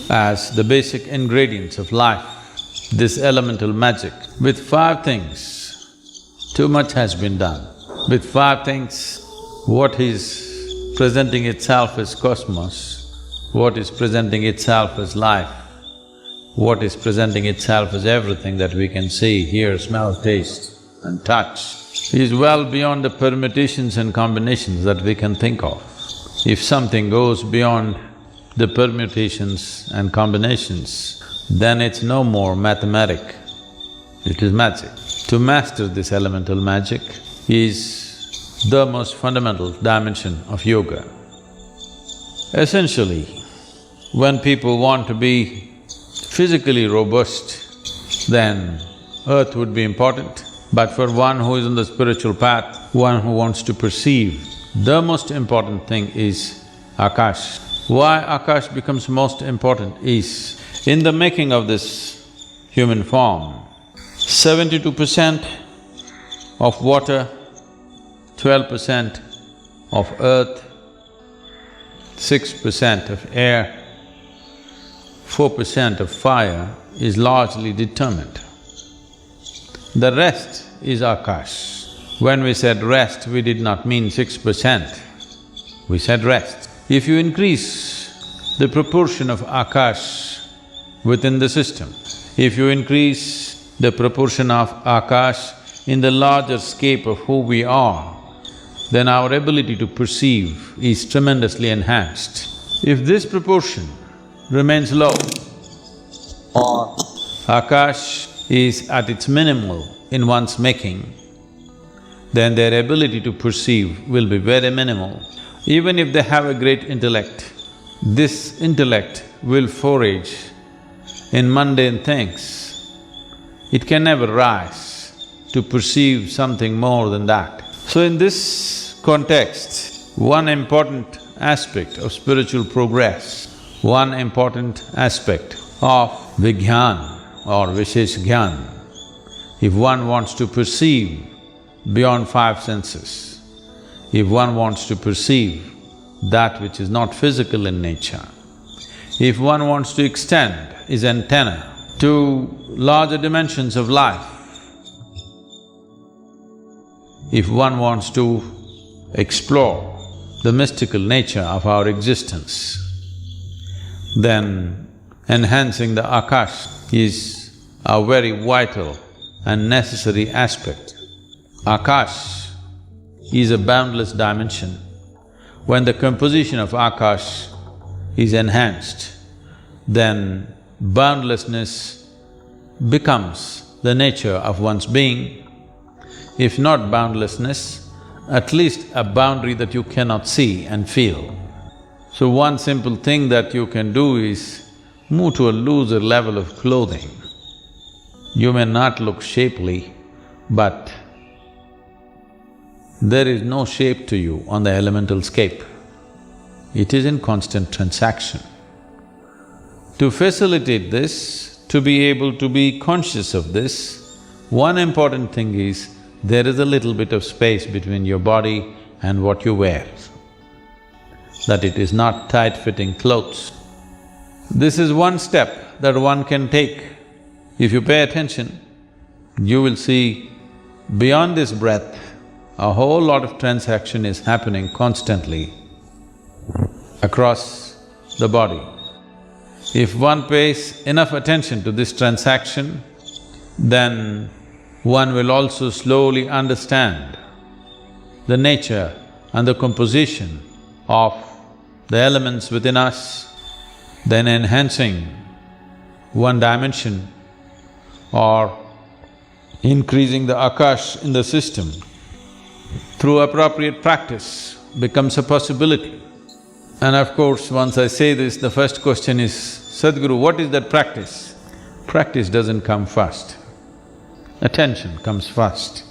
as the basic ingredients of life, this elemental magic. With five things, too much has been done. With five things, what is presenting itself as cosmos, what is presenting itself as life, what is presenting itself as everything that we can see, hear, smell, taste and touch, is well beyond the permutations and combinations that we can think of. If something goes beyond the permutations and combinations, then it's no more mathematic, it is magic. To master this elemental magic is the most fundamental dimension of yoga. Essentially, when people want to be physically robust, then earth would be important. But for one who is on the spiritual path, one who wants to perceive, the most important thing is Akash. Why Akash becomes most important is, in the making of this human form, 72% of water, 12% of earth, 6% of air, 4% of fire is largely determined. The rest is Akash. When we said rest, we did not mean 6%, we said rest. If you increase the proportion of Akash within the system, if you increase the proportion of Akash in the larger scape of who we are, then our ability to perceive is tremendously enhanced. If this proportion remains low, or Akash is at its minimal in one's making, then their ability to perceive will be very minimal. Even if they have a great intellect, this intellect will forage in mundane things. It can never rise to perceive something more than that. So in this context, one important aspect of spiritual progress, one important aspect of Vijnan or Vishesh Gyan, if one wants to perceive beyond five senses, if one wants to perceive that which is not physical in nature, if one wants to extend his antenna to larger dimensions of life, if one wants to explore the mystical nature of our existence, then enhancing the Akash is a very vital and necessary aspect. Akash is a boundless dimension. When the composition of Akash is enhanced, then boundlessness becomes the nature of one's being. If not boundlessness, at least a boundary that you cannot see and feel. So one simple thing that you can do is move to a looser level of clothing. You may not look shapely, but there is no shape to you on the elemental scape. It is in constant transaction. To facilitate this, to be able to be conscious of this, one important thing is there is a little bit of space between your body and what you wear, that it is not tight-fitting clothes. This is one step that one can take. If you pay attention, you will see beyond this breath, a whole lot of transaction is happening constantly across the body. If one pays enough attention to this transaction, then one will also slowly understand the nature and the composition of the elements within us, then enhancing one dimension or increasing the Akash in the system through appropriate practice becomes a possibility. And of course, once I say this, the first question is, Sadhguru, what is that practice? Practice doesn't come first, attention comes first.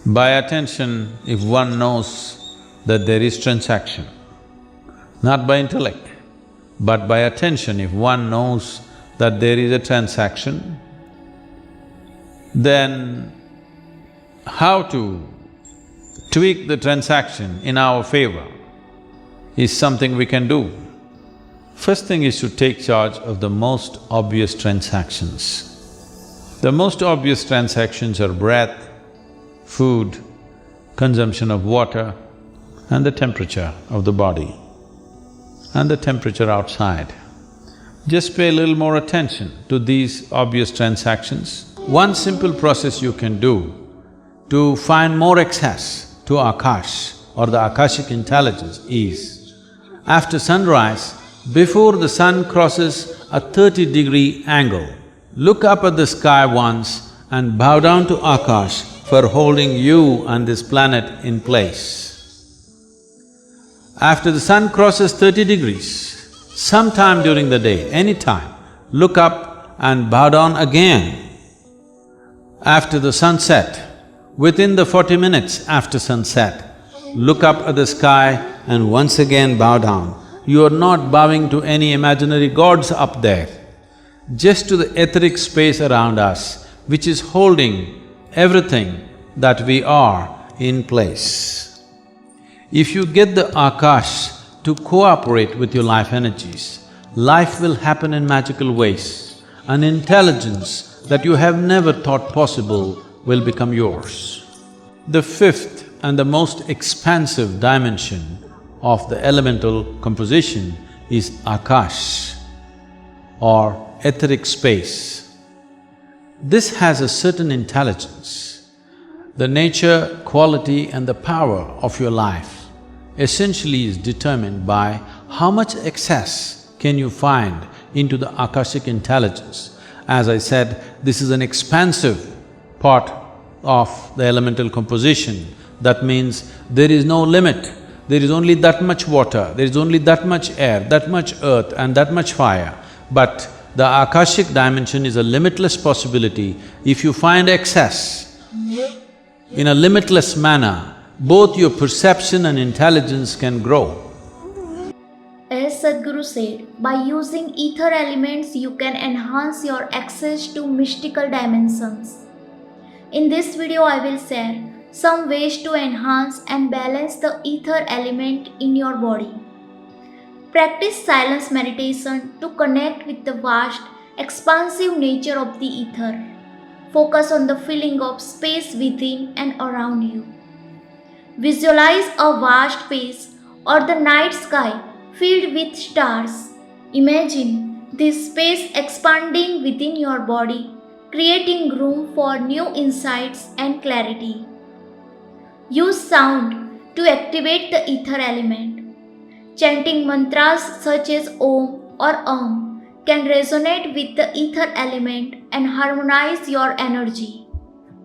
By attention, if one knows that there is transaction, not by intellect, but by attention, if one knows that there is a transaction, then how to tweak the transaction in our favor is something we can do. First thing is to take charge of the most obvious transactions. The most obvious transactions are breath, food, consumption of water, and the temperature of the body, and the temperature outside. Just pay a little more attention to these obvious transactions. One simple process you can do to find more access to Akash or the Akashic intelligence is, after sunrise, before the sun crosses a 30-degree angle, look up at the sky once and bow down to Akash for holding you and this planet in place. After the sun crosses 30 degrees, sometime during the day, any time, look up and bow down again. After the sunset, within the 40 minutes after sunset, look up at the sky and once again bow down. You are not bowing to any imaginary gods up there, just to the etheric space around us, which is holding everything that we are in place. If you get the Akash to cooperate with your life energies, life will happen in magical ways. An intelligence that you have never thought possible will become yours. The fifth and the most expansive dimension of the elemental composition is Akash or etheric space. This has a certain intelligence. The nature, quality and the power of your life essentially is determined by how much access can you find into the Akashic intelligence. As I said, this is an expansive part of the elemental composition. That means there is no limit. There is only that much water, there is only that much air, that much earth and that much fire. But the Akashic dimension is a limitless possibility. If you find access in a limitless manner, both your perception and intelligence can grow. As Sadhguru said, by using ether elements you can enhance your access to mystical dimensions. In this video I will share some ways to enhance and balance the ether element in your body. Practice silence meditation to connect with the vast, expansive nature of the ether. Focus on the feeling of space within and around you. Visualize a vast space or the night sky filled with stars. Imagine this space expanding within your body, creating room for new insights and clarity. Use sound to activate the ether element. Chanting mantras such as Om or can resonate with the ether element and harmonize your energy.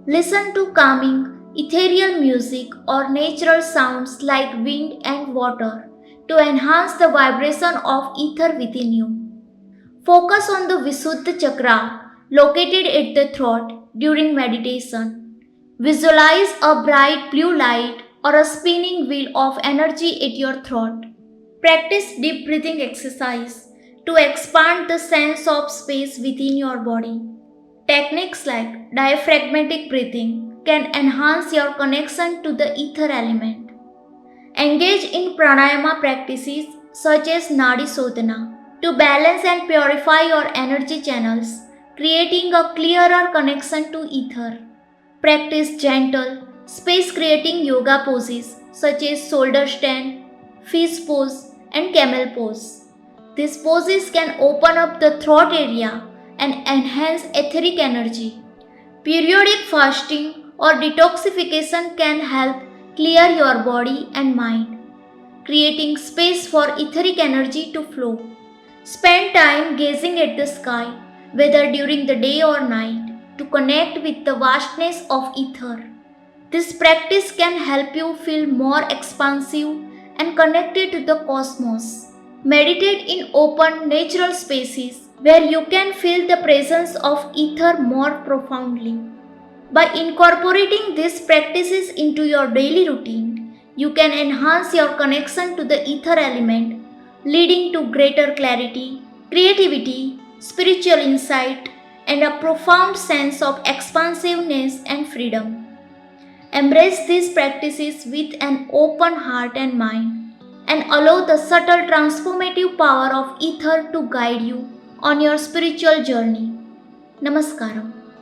Listen to calming, ethereal music or natural sounds like wind and water to enhance the vibration of ether within you. Focus on the Visuddha chakra located at the throat during meditation. Visualize a bright blue light or a spinning wheel of energy at your throat. Practice deep breathing exercise to expand the sense of space within your body. Techniques like diaphragmatic breathing can enhance your connection to the ether element. Engage in pranayama practices such as Nadi Sodhana to balance and purify your energy channels, creating a clearer connection to ether. Practice gentle, space-creating yoga poses such as shoulder stand, fish pose and camel pose. These poses can open up the throat area and enhance etheric energy. Periodic fasting or detoxification can help clear your body and mind, creating space for etheric energy to flow. Spend time gazing at the sky, whether during the day or night, to connect with the vastness of ether. This practice can help you feel more expansive and connected to the cosmos. Meditate in open, natural spaces where you can feel the presence of ether more profoundly. By incorporating these practices into your daily routine, you can enhance your connection to the ether element, leading to greater clarity, creativity, spiritual insight, and a profound sense of expansiveness and freedom. Embrace these practices with an open heart and mind. and allow the subtle transformative power of ether to guide you on your spiritual journey. Namaskaram.